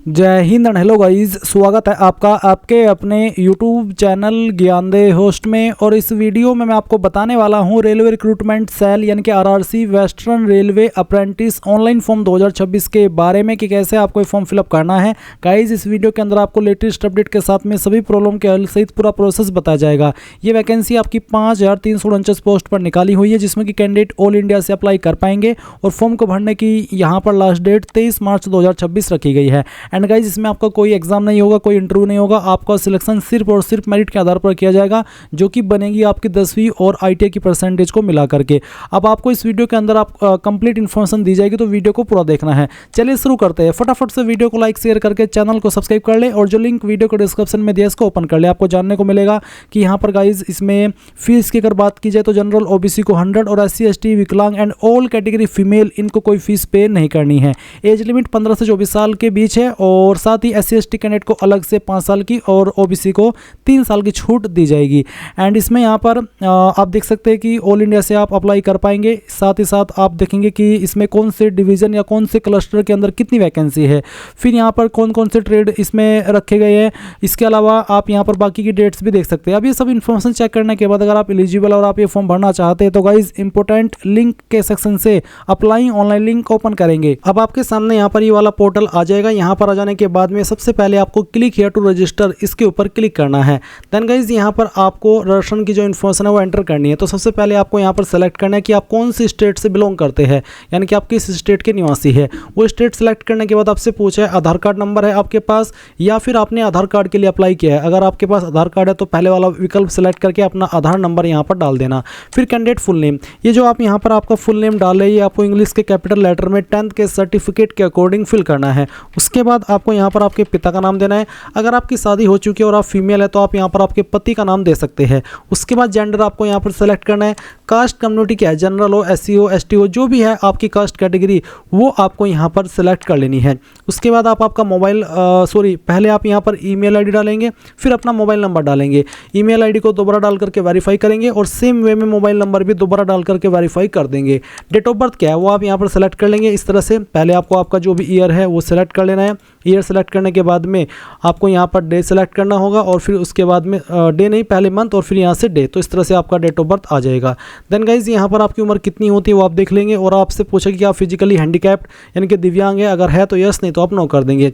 जय Hind and hello guys, स्वागत है आपका आपके अपने यूट्यूब चैनल ज्ञानदेह होस्ट में। और इस वीडियो में मैं आपको बताने वाला हूं रेलवे रिक्रूटमेंट सेल यानी कि RRC western railway apprentice online form 2026 के बारे में कि कैसे आपको फॉर्म फिलअप करना है। गाइस इस वीडियो के अंदर आपको लेटेस्ट अपडेट के साथ में सभी प्रॉब्लम के हल सहित पूरा प्रोसेस बताया जाएगा। ये वैकेंसी आपकी 5349 पोस्ट पर निकाली हुई है, जिसमें कि कैंडिडेट ऑल इंडिया से अप्लाई कर पाएंगे। और फॉर्म को भरने की यहाँ पर लास्ट डेट 23 मार्च 2026 रखी गई है। एंड गाइज इसमें आपका कोई एग्जाम नहीं होगा, कोई इंटरव्यू नहीं होगा, आपका सिलेक्शन सिर्फ और सिर्फ मेरिट के आधार पर किया जाएगा, जो कि बनेगी आपकी 10वीं और ITI की परसेंटेज को मिला करके। अब आपको इस वीडियो के अंदर आप कंप्लीट इन्फॉर्मेशन दी जाएगी, तो वीडियो को पूरा देखना है। चलिए शुरू करते हैं। फटाफट से वीडियो को लाइक शेयर करके चैनल को सब्सक्राइब कर ले, और जो लिंक वीडियो को डिस्क्रिप्शन में दिया इसको ओपन कर ले। आपको जानने को मिलेगा कि यहाँ पर गाइज इसमें फीस की अगर बात की जाए तो जनरल OBC को 100 और SC ST विकलांग एंड ऑल कैटेगरी फीमेल इनको कोई फीस पे नहीं करनी है। एज लिमिट 15 से 24 साल के बीच है, और साथ ही SC ST कैंडिडेट को अलग से 5 साल की और OBC को 3 साल की छूट दी जाएगी। एंड इसमें यहाँ पर आप देख सकते हैं कि ऑल इंडिया से आप अप्लाई कर पाएंगे। साथ ही साथ आप देखेंगे कि इसमें कौन से डिवीज़न या कौन से क्लस्टर के अंदर कितनी वैकेंसी है, फिर यहाँ पर कौन कौन से ट्रेड इसमें रखे गए हैं। इसके अलावा आप यहाँ पर बाकी की डेट्स भी देख सकते हैं। अब ये सब इन्फॉर्मेशन चेक करने के बाद अगर आप एलिजिबल और आप ये फॉर्म भरना चाहते हैं तो गाइज इंपॉर्टेंट लिंक के सेक्शन से अप्लाई ऑनलाइन लिंक ओपन करेंगे। अब आपके सामने यहाँ पर ये वाला पोर्टल आ जाएगा। यहाँ पर आ जाने के बाद में सबसे पहले आपको क्लिक हियर टू रजिस्टर इसके ऊपर क्लिक करना है। देन गाइज यहाँ पर आपको रजिस्ट्रेशन की जो इन्फॉर्मेशन है वो एंटर करनी है। तो सबसे पहले आपको यहाँ पर सेलेक्ट करना है कि आप कौन सी स्टेट से बिलोंग करते हैं, यानी कि आप किस स्टेट के निवासी है। वो स्टेट सेलेक्ट करने के बाद आपसे पूछा है आधार कार्ड नंबर है आपके पास, या फिर आपने आधार कार्ड के लिए अप्लाई किया है। अगर आपके पास आधार कार्ड है तो पहले वाला विकल्प सेलेक्ट करके अपना आधार नंबर यहाँ पर डाल देना। फिर कैंडिडेट फुल नेम, ये जो आप यहाँ पर आपका फुल नेम डाल रहे हैं, ये आपको इंग्लिश के कैपिटल लेटर में 10th के सर्टिफिकेट के अकॉर्डिंग फिल करना है। उसके बाद आपको यहाँ पर आपके पिता का नाम देना है। अगर आपकी शादी हो चुकी है और आप फीमेल है तो आप यहाँ पर आपके पति का नाम दे सकते हैं। उसके बाद जेंडर आपको यहाँ पर सेलेक्ट करना है। कास्ट कम्युनिटी क्या है, जनरल हो, SC हो, ST हो, जो भी है आपकी कास्ट कैटेगरी वो आपको यहाँ पर सेलेक्ट कर लेनी है। उसके बाद आप आपका मोबाइल पहले आप यहाँ पर ईमेल ID डालेंगे, फिर अपना मोबाइल नंबर डालेंगे। ईमेल ID को दोबारा डाल करके वेरीफाई करेंगे, और सेम वे में मोबाइल नंबर भी दोबारा डाल करके वेरीफाई कर देंगे। डेट ऑफ बर्थ क्या है वो आप यहाँ पर सेलेक्ट कर लेंगे। इस तरह से पहले आपको आपका जो भी ईयर है वो सेलेक्ट कर लेना है। ईयर सेलेक्ट करने के बाद में आपको यहाँ पर डे सेलेक्ट करना होगा, और फिर उसके बाद में डे नहीं, पहले मंथ और फिर यहाँ से डे। तो इस तरह से आपका डेट ऑफ बर्थ आ जाएगा। देन गाइज यहाँ पर आपकी उम्र कितनी होती है वो आप देख लेंगे, और आपसे पूछेगा कि आप फिजिकली हैंडीकैप्ड यानी कि दिव्यांग है, अगर है तो यस, नहीं तो आप नो कर देंगे।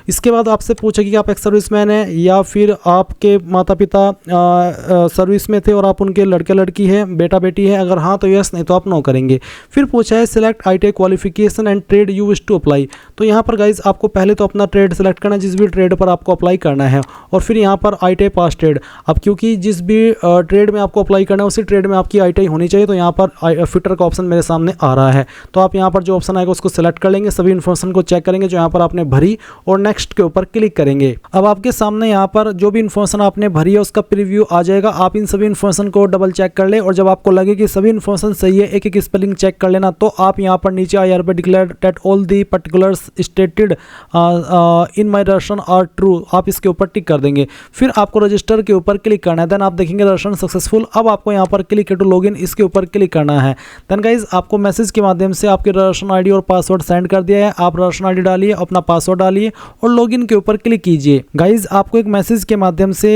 इसके बाद आपसे पूछेगा कि आप एक सर्विसमैन है या फिर आपके माता पिता सर्विस में थे और आप उनके लड़के लड़की है, बेटा बेटी है, अगर हाँ तो यस, नहीं तो आप नो करेंगे। फिर पूछा है select ITI qualification and trade you wish to apply. तो यहाँ पर गाइज आपको पहले तो अपना ट्रेड सेलेक्ट करना है, जिस भी ट्रेड पर आपको अप्लाई करना है, और फिर यहाँ पर ITI पास ट्रेड। अब क्योंकि जिस भी ट्रेड में आपको अप्लाई करना है उसी ट्रेड में आपकी ITI होनी चाहिए, तो यहाँ पर फिटर का ऑप्शन मेरे सामने आ रहा है। तो आप यहाँ पर जो ऑप्शन आएगा उसको सेलेक्ट कर लेंगे, सभी इन्फॉर्मेशन को चेक करेंगे जो यहाँ पर आपने भरी, और नेक्स्ट के ऊपर क्लिक करेंगे। अब आपके सामने यहाँ पर जो भी इन्फॉर्मेशन आपने भरी है उसका प्रीव्यू आ जाएगा। आप इन सभी इन्फॉर्मेशन को डबल चेक कर ले, और जब आपको लगे कि सभी इन्फॉर्मेशन सही है, एक एक स्पेलिंग चेक कर लेना, तो आप यहाँ पर नीचे IR पे declare that all the particulars stated in my registration are true, आप इसके ऊपर टिक कर देंगे। फिर आपको रजिस्टर के ऊपर क्लिक करना है। देन आप देखेंगे रजिस्ट्रेशन सक्सेसफुल। अब आपको यहाँ पर क्लिक टू लॉगिन इसके ऊपर क्लिक करना है। देन गाइज आपको मैसेज के माध्यम से आपके रजिस्ट्रेशन ID और पासवर्ड सेंड कर दिया है। आप रजिस्ट्रेशन ID डालिए, अपना पासवर्ड डालिए और लॉगिन के ऊपर क्लिक कीजिए। गाइज आपको एक मैसेज के माध्यम से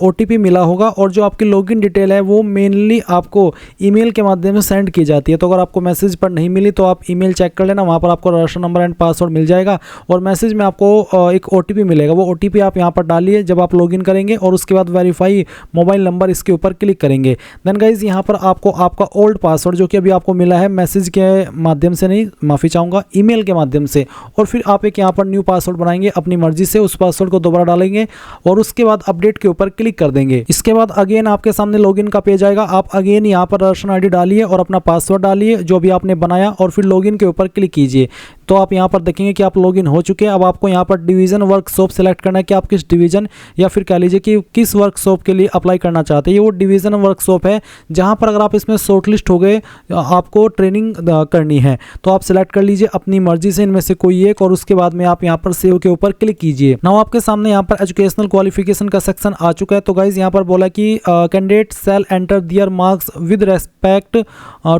OTP मिला होगा, और जो आपकी लॉगिन डिटेल है वो मेनली आपको ईमेल के माध्यम से सेंड की जाती है। तो अगर आपको मैसेज पर नहीं मिली तो आप ईमेल चेक कर लेना, वहाँ पर आपको रजिस्ट्रेशन नंबर एंड पासवर्ड मिल जाएगा, और मैसेज में आपको एक OTP मिलेगा। वो OTP आप यहाँ पर डालिए जब आप लॉगिन करेंगे, और उसके बाद वेरीफाई मोबाइल नंबर इसके ऊपर क्लिक करेंगे। देन गाइज यहाँ पर आपको आपका ओल्ड पासवर्ड जो कि अभी आपको मिला है मैसेज के माध्यम से नहीं, माफ़ी चाहूँगा, ईमेल के माध्यम से, और फिर आप एक यहाँ पर न्यू पासवर्ड बनाएंगे अपनी मर्जी से, उस पासवर्ड को दोबारा डालेंगे, और उसके बाद अपडेट के ऊपर क्लिक कर देंगे। इसके बाद अगेन आपके सामने लॉगिन का पेज आएगा। आप अगेन यहाँ पर रजिस्ट्रेशन ID डालिए और अपना पासवर्ड डालिए जो भी आपने बनाया, और फिर लॉगिन के ऊपर क्लिक कीजिए। तो आप यहाँ पर देखेंगे कि आप लॉगिन हो चुके हैं। अब आपको यहाँ पर डिवीज़न वर्कशॉप सेलेक्ट करना है कि आप किस डिवीज़न या फिर कह लीजिए कि किस वर्कशॉप के लिए अप्लाई करना चाहते हैं। ये वो डिवीज़न वर्कशॉप है जहाँ पर अगर आप इसमें शॉर्टलिस्ट हो गए, आपको ट्रेनिंग करनी है, तो आप सेलेक्ट कर लीजिए अपनी मर्जी से इनमें से कोई एक, और उसके बाद में आप यहाँ पर सेव के ऊपर क्लिक कीजिए। नाउ आपके सामने यहाँ पर एजुकेशनल क्वालिफिकेशन का सेक्शन आ चुका है। तो गाइज यहाँ पर बोला कि candidate shall enter their marks with respect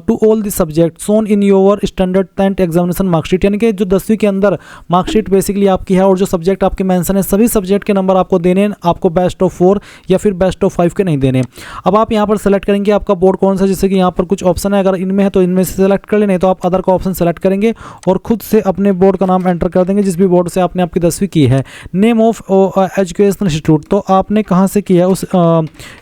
to all the subject shown in your standard 10th examination marksheet, यानी कि जो 10वीं के अंदर मार्कशीट बेसिकली बेसिकली आपकी है, और जो सब्जेक्ट आपके मेंशन है सभी सब्जेक्ट के नंबर आपको देने हैं, आपको बेस्ट ऑफ 4 या फिर बेस्ट ऑफ 5 के नहीं देने। अब आप यहाँ पर सेलेक्ट करेंगे आपका बोर्ड कौन सा, जैसे कि यहाँ पर कुछ ऑप्शन है, अगर इनमें है तो इनमें से सेलेक्ट कर लेने, तो आप अदर का ऑप्शन सेलेक्ट करेंगे और खुद से अपने बोर्ड का नाम एंटर कर देंगे, जिस भी बोर्ड से आपने आपकी 10वीं की है। नेम ऑफ एजुकेशनल इंस्टीट्यूट, तो आपने कहाँ से किया है उस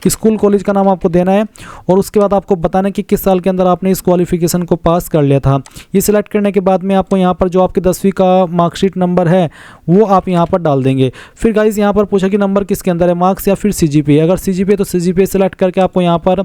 स्कूल कॉलेज का नाम आपको देना है, और उसके बाद आपको बताना है कि किस साल के अंदर आपने इस क्वालिफिकेशन को पास कर लिया था। ये सिलेक्ट करने के बाद में आपको यहाँ पर जो आपकी 10वीं का मार्कशीट नंबर है वो आप यहाँ पर डाल देंगे। फिर गाइज यहाँ पर पूछा कि नंबर किसके अंदर है, मार्क्स या फिर सीजीपीए। अगर सीजीपीए तो सीजीपीए सिलेक्ट करके आपको यहाँ पर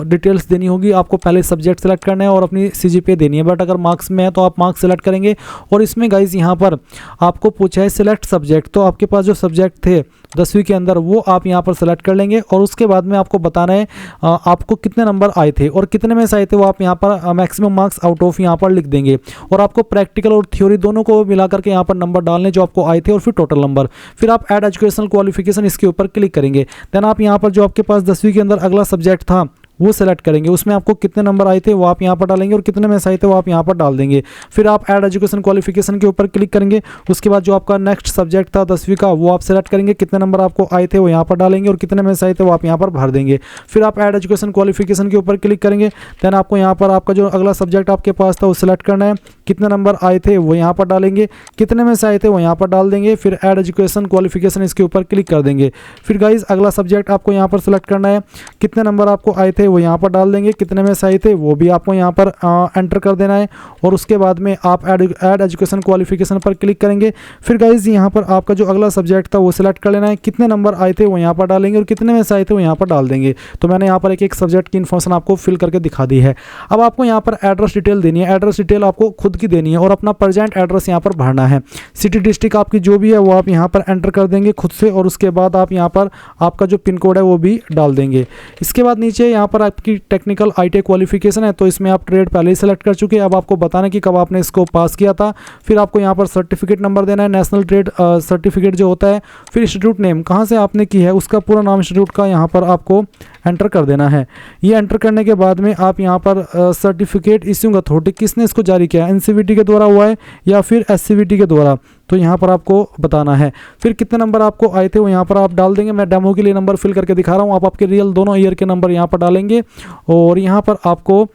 डिटेल्स देनी होगी। आपको पहले सब्जेक्ट सेलेक्ट करना है और अपनी सीजीपीए देनी है, बट अगर मार्क्स में है तो आप मार्क्स सेलेक्ट करेंगे। और इसमें गाइज यहाँ पर आपको पूछा है सिलेक्ट सब्जेक्ट, तो आपके पास जो सब्जेक्ट थे 10वीं के अंदर वो आप यहाँ पर सेलेक्ट कर लेंगे, और उसके बाद में आपको बताना है आपको कितने नंबर आए थे और कितने में से आए थे, वो आप यहाँ पर मैक्सिमम मार्क्स आउट ऑफ यहाँ पर लिख देंगे। और आपको प्रैक्टिकल और थ्योरी दोनों को मिला करके यहाँ पर नंबर डालने जो आपको आए थे, और फिर टोटल नंबर। फिर आप ऐड एजुकेशनल क्वालिफिकेशन इसके ऊपर क्लिक करेंगे। देन आप यहाँ पर जो आपके पास 10वीं के अंदर अगला सब्जेक्ट था वो सेलेक्ट करेंगे, उसमें आपको कितने नंबर आए थे वो आप यहाँ पर डालेंगे, और कितने में से आए थे वो आप यहाँ पर डाल देंगे। फिर आप ऐड एजुकेशन क्वालिफिकेशन के ऊपर क्लिक करेंगे। उसके बाद जो आपका नेक्स्ट सब्जेक्ट था 10वीं का वो आप सेलेक्ट करेंगे, कितने नंबर आपको आए थे वो यहाँ पर डालेंगे, और कितने में से आए थे वो आप यहाँ पर भर देंगे। फिर आप ऐड एजुकेशन क्वालिफिकेशन के ऊपर क्लिक करेंगे। देन आपको यहाँ पर आपका जो अगला सब्जेक्ट आपके पास था वो सिलेक्ट करना है, कितने नंबर आए थे वो यहाँ पर डालेंगे, कितने में से आए थे वो यहाँ पर डाल देंगे। फिर ऐड एजुकेशन क्वालिफिकेशन इसके ऊपर क्लिक कर देंगे। फिर गाइज अगला सब्जेक्ट आपको यहाँ पर सेलेक्ट करना है, कितने नंबर आपको आए थे वो यहाँ पर डाल देंगे, कितने में से आए थे वो भी आपको यहाँ पर एंटर कर देना है। और उसके बाद में आप ऐड एजुकेशन क्वालिफिकेशन पर क्लिक करेंगे। फिर गाइज यहाँ पर आपका जो अगला सब्जेक्ट था वो सिलेक्ट कर लेना है, कितने नंबर आए थे वो यहाँ पर डालेंगे, और कितने में से आए थे वो यहाँ पर डाल देंगे। तो मैंने यहाँ पर एक एक सब्जेक्ट की इन्फॉर्मेशन आपको फिल करके दिखा दी है। अब आपको यहाँ पर एड्रेस डिटेल देनी है, एड्रेस डिटेल आपको खुद की देनी है, और अपना प्रेजेंट एड्रेस यहाँ पर भरना है। सिटी डिस्ट्रिक्ट आपकी जो भी है वो आप यहाँ पर एंटर कर देंगे खुद से, और उसके बाद आप यहाँ पर आपका जो पिन कोड है वो भी डाल देंगे। इसके बाद नीचे यहाँ पर आपकी टेक्निकल ITI क्वालिफिकेशन है, तो इसमें आप ट्रेड पहले ही सेलेक्ट कर चुके हैं। अब आपको बताना कि कब आपने इसको पास किया था। फिर आपको यहाँ पर सर्टिफिकेट नंबर देना है, नेशनल ट्रेड सर्टिफिकेट जो होता है। फिर इंस्टीट्यूट नेम कहाँ से आपने की है उसका पूरा नाम इंस्टीट्यूट का यहाँ पर आपको एंटर कर देना है। ये एंटर करने के बाद में आप यहाँ पर सर्टिफिकेट इश्यूइंग अथॉरिटी किसने इसको जारी किया, NCVT के द्वारा हुआ है या फिर SCVT के द्वारा, तो यहाँ पर आपको बताना है। फिर कितने नंबर आपको आए थे वो यहाँ पर आप डाल देंगे। मैं डेमो के लिए नंबर फिल करके दिखा रहा हूँ, आप आपके रियल दोनों ईयर के नंबर यहाँ पर डालेंगे, और यहाँ पर आपको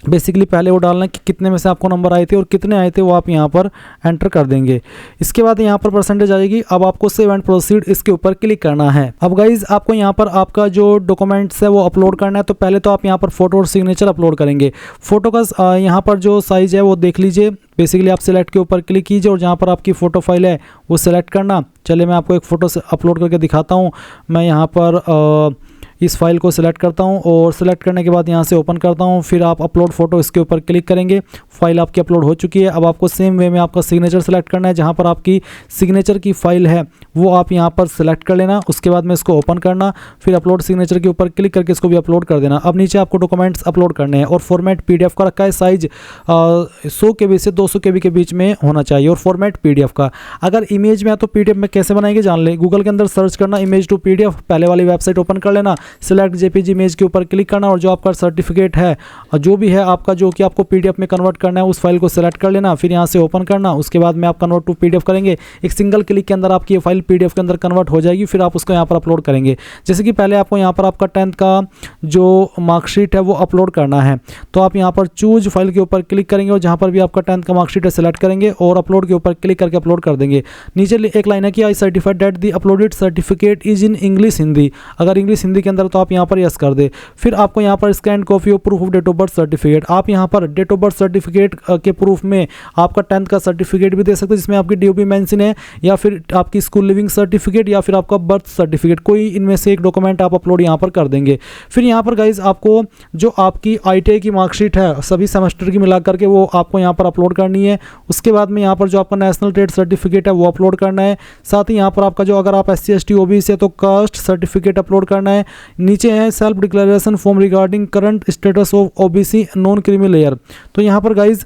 बेसिकली पहले वो डालना है कि कितने में से आपको नंबर आए थे और कितने आए थे वो आप यहाँ पर एंटर कर देंगे। इसके बाद यहाँ पर परसेंटेज आएगी। अब आपको सेव एंड प्रोसीड इसके ऊपर क्लिक करना है। अब गाइज आपको यहाँ पर आपका जो डॉक्यूमेंट्स है वो अपलोड करना है। तो पहले तो आप यहाँ पर फोटो और सिग्नेचर अपलोड करेंगे। फोटो का यहाँ पर जो साइज़ है वो देख लीजिए। बेसिकली आप सिलेक्ट के ऊपर क्लिक कीजिए और जहाँ पर आपकी फ़ोटो फाइल है वो सिलेक्ट करना। चलिए मैं आपको एक फ़ोटो से अपलोड करके दिखाता हूँ। मैं यहाँ पर इस फाइल को सिलेक्ट करता हूं और सिलेक्ट करने के बाद यहां से ओपन करता हूं। फिर आप अपलोड फ़ोटो इसके ऊपर क्लिक करेंगे। फाइल आपकी अपलोड हो चुकी है। अब आपको सेम वे में आपका सिग्नेचर सेलेक्ट करना है। जहां पर आपकी सिग्नेचर की फाइल है वो आप यहां पर सेलेक्ट कर लेना। उसके बाद में इसको ओपन करना, फिर अपलोड सिग्नेचर के ऊपर क्लिक करके इसको भी अपलोड कर देना। अब नीचे आपको डॉक्यूमेंट्स अपलोड करने हैं और फॉर्मेट PDF का रखा है। साइज 100 KB से 200 KB के बीच में होना चाहिए और फॉर्मेट PDF का। अगर इमेज में है तो PDF में कैसे बनाएंगे जान ले। गूगल के अंदर सर्च करना इमेज टू PDF, पहले वाली वेबसाइट ओपन कर लेना, सिलेक्ट JPG इमेज के ऊपर क्लिक करना और जो आपका सर्टिफिकेट है जो भी है आपका जो कि आपको PDF में कन्वर्ट करना है उस फाइल को सिलेक्ट कर लेना। फिर यहाँ से ओपन करना। उसके बाद में आप कन्वर्ट टू PDF करेंगे। एक सिंगल क्लिक के अंदर आपकी ये फाइल PDF के अंदर कन्वर्ट हो जाएगी। फिर आप उसको यहाँ पर अपलोड करेंगे। जैसे कि पहले आपको यहाँ पर आपका 10th का जो मार्कशीट है वो अपलोड करना है। तो आप यहाँ पर चूज फाइल के ऊपर क्लिक करेंगे और जहाँ पर भी आपका 10th का मार्कशीट है सेलेक्ट करेंगे और अपलोड के ऊपर क्लिक करके अपलोड कर देंगे। नीचे एक लाइन है कि आई certified that the uploaded certificate is in English Hindi. अगर इंग्लिश हिंदी के अंदर तो आप यहाँ पर यस कर दे। फिर आपको यहाँ पर scan copy of proof of date of birth certificate. आप यहाँ पर डेट ऑफ बर्थ सर्टिफिकेट के प्रूफ में आपका 10th का सर्टिफिकेट भी दे सकते हैं जिसमें आपकी DOB मेंशन है, या फिर आपकी स्कूल लिविंग सर्टिफिकेट, या फिर आपका बर्थ सर्टिफिकेट। कोई इनमें से एक डॉक्यूमेंट आप अपलोड यहाँ पर कर देंगे। फिर यहाँ पर गाइज आपको जो आपकी ITI की मार्कशीट है सभी सेमेस्टर की मिला करके वो आपको यहाँ पर अपलोड करनी है। उसके बाद में यहाँ पर जो आपका नेशनल ट्रेड सर्टिफिकेट है वो अपलोड करना है। साथ ही यहाँ पर आपका जो अगर आप SC ST OBC से तो कास्ट सर्टिफिकेट अपलोड करना है। नीचे है self declaration form regarding current status of OBC non creamy layer. तो यहाँ पर गाइज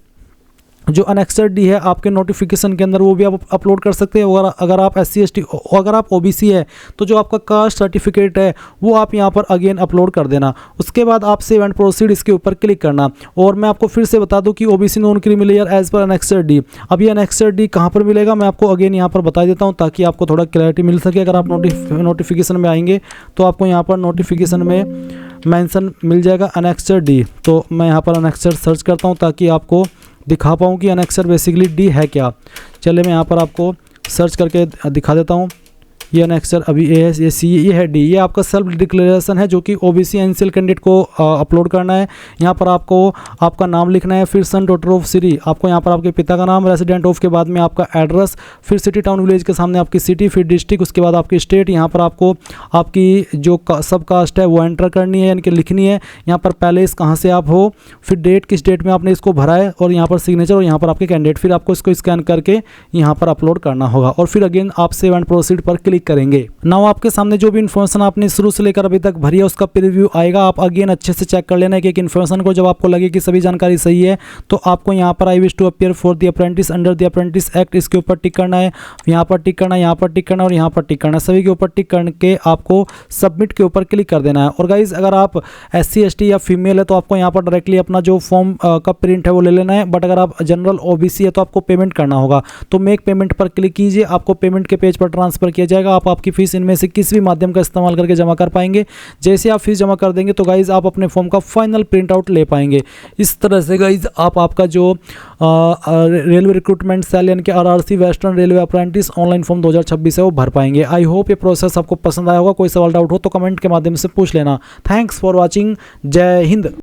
जो अनेक्सर डी है आपके नोटिफिकेशन के अंदर, वो भी आप अपलोड कर सकते हैं। अगर आप SC/ST, अगर आप OBC है तो जो आपका कास्ट सर्टिफिकेट है वो आप यहाँ पर अगेन अपलोड कर देना। उसके बाद आप सेव एंड प्रोसीड इसके ऊपर क्लिक करना। और मैं आपको फिर से बता दूं कि OBC non creamy layer as per annexure D, अब ये अनेक्सर डी कहाँ पर मिलेगा मैं आपको अगेन यहाँ पर बता देता हूँ ताकि आपको थोड़ा क्लैरिटी मिल सके। अगर आप नोटिफिकेशन में आएंगे तो आपको यहाँ पर नोटिफिकेशन में मेंशन मिल जाएगा अनेक्सर डी। तो मैं यहाँ पर अनेक्सर सर्च करता हूँ ताकि आपको दिखा पाऊँ कि अनेक्सर बेसिकली डी है क्या। चलिए मैं यहाँ पर आपको सर्च करके दिखा देता हूँ। ये अनेक्सर अभी ये है डी, ये आपका सेल्फ डिक्लेरेशन है जो कि OBC NCL कैंडिडेट को अपलोड करना है। यहाँ पर आपको आपका नाम लिखना है, फिर सन डॉटर ऑफ सिटी, आपको यहाँ पर आपके पिता का नाम, रेसिडेंट ऑफ के बाद में आपका एड्रेस, फिर सिटी टाउन विलेज के सामने आपकी सिटी, फिर डिस्ट्रिक्ट, उसके बाद आपकी स्टेट। यहाँ पर आपको आपकी जो सब कास्ट है वो एंटर करनी है यानी कि लिखनी है। यहाँ पर पैलेस कहाँ से आप हो, फिर डेट किस डेट में आपने इसको भरा है, और यहाँ पर सिग्नेचर, और यहाँ पर आपके कैंडिडेट। फिर आपको इसको स्कैन करके यहाँ पर अपलोड करना होगा और फिर अगेन आप सेव एंड प्रोसीड पर क्लिक करेंगे। नाउ आपके सामने जो भी इन्फॉर्मेशन आपने शुरू से लेकर अभी तक भरी है उसका प्रीव्यू आएगा। आप अगेन अच्छे से चेक कर लेना है कि एक इन्फॉर्मेशन को, जब आपको लगे कि सभी जानकारी सही है तो आपको यहाँ पर I wish to appear for the apprentice under the apprentice act, इसके ऊपर टिक करना है, यहाँ पर टिक करना है, यहाँ पर टिक करना है और यहाँ पर टिक करना है। सभी के ऊपर टिक करके आपको सबमिट के ऊपर क्लिक कर देना है। और गाइज अगर आप SC/ST या फीमेल है तो आपको यहाँ पर डायरेक्टली अपना जो फॉर्म का प्रिंट है वो ले लेना है। बट अगर आप जनरल OBC है तो आपको पेमेंट करना होगा। तो मेक पेमेंट पर क्लिक कीजिए, आपको पेमेंट के पेज पर ट्रांसफर किया जाएगा। आप आपकी फीस इनमें से किसी भी माध्यम का इस्तेमाल करके जमा कर पाएंगे। जैसे आप फीस जमा कर देंगे तो गाइज आप अपने फॉर्म का फाइनल प्रिंट आउट ले पाएंगे। इस तरह से गाइज आप आपका जो रेलवे रिक्रूटमेंट सेल यानी कि RRC western railway apprentice online form 2026 है वो भर पाएंगे। आई होप ये प्रोसेस आपको पसंद आया होगा। कोई सवाल डाउट हो तो कमेंट के माध्यम से पूछ लेना। Thanks for watching. जय हिंद।